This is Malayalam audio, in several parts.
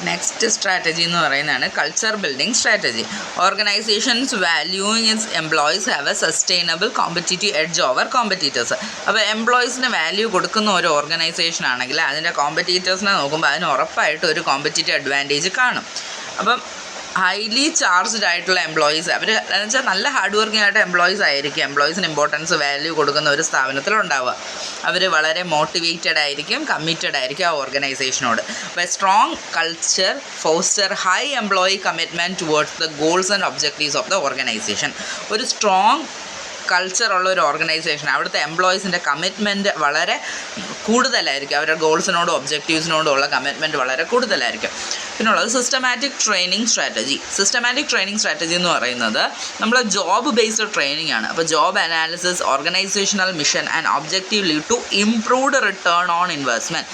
നെക്സ്റ്റ് സ്ട്രാറ്റജി എന്ന് പറയുന്നതാണ് culture building strategy. Organisations valuing it's employees have A sustainable competitive edge over competitors. അപ്പോൾ എംപ്ലോയീസിന് വാല്യൂ കൊടുക്കുന്ന ഒരു ഓർഗനൈസേഷൻ ആണെങ്കിൽ അതിൻ്റെ കോമ്പറ്റീറ്റേഴ്സിനെ നോക്കുമ്പോൾ അതിന് ഉറപ്പായിട്ട് ഒരു കോമ്പറ്റീറ്റീവ് അഡ്വാൻറ്റേജ് കാണും. അപ്പം ഹൈലി ചാർജ്ഡ് ആയിട്ടുള്ള എംപ്ലോയീസ്, അവർ എന്ന് വെച്ചാൽ നല്ല ഹാർഡ് വർക്കിംഗ് ആയിട്ട് എംപ്ലോയീസ് ആയിരിക്കും. എംപ്ലോയീസിന് ഇമ്പോർട്ടൻസ് വാല്യൂ കൊടുക്കുന്ന ഒരു സ്ഥാപനത്തിലുണ്ടാവുക. അവർ വളരെ മോട്ടിവേറ്റഡ് ആയിരിക്കും, കമ്മിറ്റഡ് ആയിരിക്കും ആ ഓർഗനൈസേഷനോട്. അപ്പോൾ strong culture foster high employee commitment towards the goals and objectives of the organisation. ഒരു സ്ട്രോങ് കൾച്ചറുള്ള ഒരു ഓർഗനൈസേഷൻ, അവിടുത്തെ എംപ്ലോയീസിൻ്റെ കമ്മിറ്റ്മെൻറ്റ് വളരെ കൂടുതലായിരിക്കും. അവരുടെ ഗോൾസിനോടും ഒബ്ജക്റ്റീവ്സിനോടും ഉള്ള കമ്മിറ്റ്മെൻറ്റ് വളരെ കൂടുതലായിരിക്കും. പിന്നുള്ളത് systematic training strategy. Systematic training strategy എന്ന് പറയുന്നത് നമ്മൾ ജോബ് ബേസ്ഡ് ട്രെയിനിങ് ആണ്. അപ്പോൾ job analysis, organisational mission and objective lead to improved return on investment.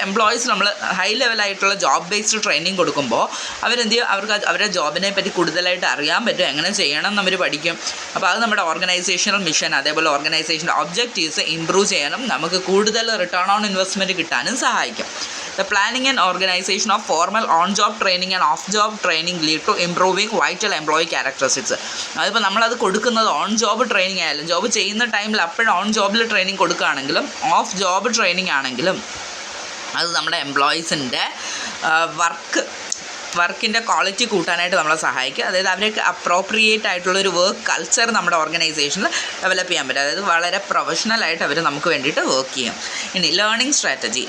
Employees നമ്മൾ ഹൈ ലെവലായിട്ടുള്ള ജോബ് ബേസ്ഡ് ട്രെയിനിങ് കൊടുക്കുമ്പോൾ അവരെന്ത് ചെയ്യും, അവർക്ക് അവരുടെ ജോബിനെ പറ്റി കൂടുതലായിട്ട് അറിയാൻ പറ്റും, എങ്ങനെ ചെയ്യണം എന്ന് അവർ പഠിക്കും. അപ്പോൾ അത് നമ്മുടെ ഓർഗനൈസേഷണൽ മിഷൻ അതേപോലെ ഓർഗനൈസേഷൻ്റെ ഒബ്ജക്റ്റീവ്സ് ഇംപ്രൂവ് ചെയ്യാനും നമുക്ക് കൂടുതൽ റിട്ടേൺ ഓൺ ഇൻവെസ്റ്റ്മെൻറ്റ് കിട്ടാനും സഹായിക്കും. The planning and organization of formal on-job training and off-job training lead to improving vital employee characteristics. അതിപ്പോൾ നമ്മളത് കൊടുക്കുന്നത് ഓൺ ജോബ് ട്രെയിനിങ് ആയാലും, ജോബ് ചെയ്യുന്ന ടൈമിൽ അപ്പോഴും ഓൺ ജോബിൽ ട്രെയിനിങ് കൊടുക്കുകയാണെങ്കിലും ഓഫ് ജോബ് ട്രെയിനിങ് ആണെങ്കിലും അത് നമ്മുടെ എംപ്ലോയീസിൻ്റെ വർക്കിൻ്റെ ക്വാളിറ്റി കൂട്ടാനായിട്ട് നമ്മളെ സഹായിക്കും. അതായത് അവർക്ക് അപ്രോപ്രിയേറ്റ് ആയിട്ടുള്ളൊരു വർക്ക് കൾച്ചർ നമ്മുടെ ഓർഗനൈസേഷനിൽ ഡെവലപ്പ് ചെയ്യാൻ പറ്റും. അതായത് വളരെ പ്രൊഫഷണലായിട്ട് അവർ നമുക്ക് വേണ്ടിയിട്ട് വർക്ക് ചെയ്യും. ഇനി ലേണിംഗ് സ്ട്രാറ്റജി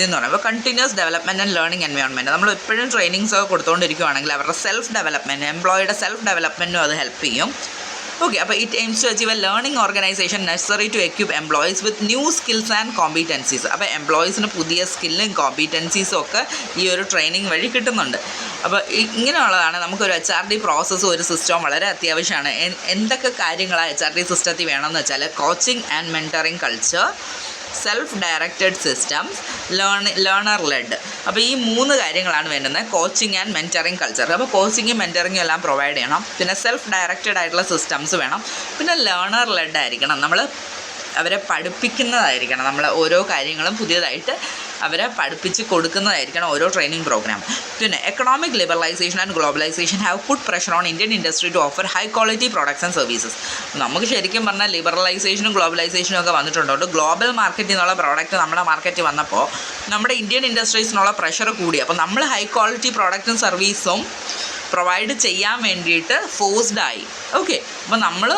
എന്ന് പറയുമ്പോൾ continuous development and learning environment. നമ്മൾ എപ്പോഴും ട്രെയിനിങ്സ് ഒക്കെ കൊടുത്തുകൊണ്ടിരിക്കുകയാണെങ്കിൽ അവരുടെ സെൽഫ് ഡെവലപ്മെൻറ്റ്, എംപ്ലോയിയുടെ സെൽഫ് ഡെവലപ്മെൻറ്റും അത് ഹെൽപ്പ് ചെയ്യും. ഓക്കെ, അപ്പോൾ it aims to achieve a learning organisation necessary to equip employees with new skills and competencies. അപ്പോൾ എംപ്ലോയീസിന് പുതിയ സ്കില്ലും കോമ്പീറ്റൻസീസും ഒക്കെ ഈ ഒരു ട്രെയിനിങ് വഴി കിട്ടുന്നുണ്ട്. അപ്പോൾ ഇങ്ങനെയുള്ളതാണ് നമുക്കൊരു HRD പ്രോസസ്സും ഒരു സിസ്റ്റവും വളരെ അത്യാവശ്യമാണ്. എന്തൊക്കെ കാര്യങ്ങളാണ് HRD സിസ്റ്റത്തിൽ വേണമെന്ന് വെച്ചാൽ coaching and mentoring culture, self directed systems, learner led. അപ്പോൾ ഈ 3 കാര്യങ്ങളാണ് വേണ്ടുന്നത്. Coaching and mentoring culture. അപ്പോൾ കോച്ചിങ്ങും മെൻറ്ററിങ്ങും എല്ലാം പ്രൊവൈഡ് ചെയ്യണം. പിന്നെ സെൽഫ് ഡയറക്റ്റഡ് ആയിട്ടുള്ള സിസ്റ്റംസ് വേണം. പിന്നെ ലേണർ ലെഡ് ആയിരിക്കണം. നമ്മൾ അവരെ പഠിപ്പിക്കുന്നതായിരിക്കണം. നമ്മൾ ഓരോ കാര്യങ്ങളും പുതിയതായിട്ട് അവരെ പഠിപ്പിച്ച് കൊടുക്കുന്നതായിരിക്കണം ഓരോ ട്രെയിനിങ് പ്രോഗ്രാം. പിന്നെ economic liberalisation and globalisation have put pressure on Indian industry to offer high quality products and services. നമുക്ക് ശരിക്കും പറഞ്ഞാൽ ലിബറലൈസേഷനും ഗ്ലോബലൈസേഷനും ഒക്കെ വന്നിട്ടുണ്ട്. ഗ്ലോബൽ മാർക്കറ്റിൽ നിന്നുള്ള പ്രോഡക്റ്റ് നമ്മുടെ മാർക്കറ്റിൽ വന്നപ്പോൾ നമ്മുടെ ഇന്ത്യൻ ഇൻഡസ്ട്രീസിനുള്ള പ്രഷർ കൂടി. അപ്പോൾ നമ്മൾ ഹൈ ക്വാളിറ്റി പ്രോഡക്റ്റും സർവീസും പ്രൊവൈഡ് ചെയ്യാൻ വേണ്ടിയിട്ട് ഫോഴ്സ്ഡായി. ഓക്കെ, അപ്പോൾ നമ്മൾ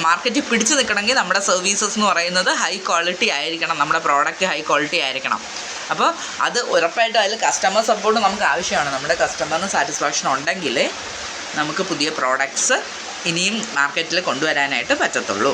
മാർക്കറ്റിൽ പിടിച്ച് നിൽക്കണമെങ്കിൽ നമ്മുടെ സർവീസസ് എന്ന് പറയുന്നത് ഹൈ ക്വാളിറ്റി ആയിരിക്കണം, നമ്മുടെ പ്രോഡക്റ്റ് ഹൈ ക്വാളിറ്റി ആയിരിക്കണം. അപ്പോൾ അത് ഉറപ്പായിട്ടും അതിൽ കസ്റ്റമർ സപ്പോർട്ട് നമുക്ക് ആവശ്യമാണ്. നമ്മുടെ കസ്റ്റമറിന് സാറ്റിസ്ഫാക്ഷൻ ഉണ്ടെങ്കിൽ നമുക്ക് പുതിയ പ്രോഡക്ട്സ് ഇനിയും മാർക്കറ്റിൽ കൊണ്ടുവരാനായിട്ട് പറ്റത്തുള്ളൂ.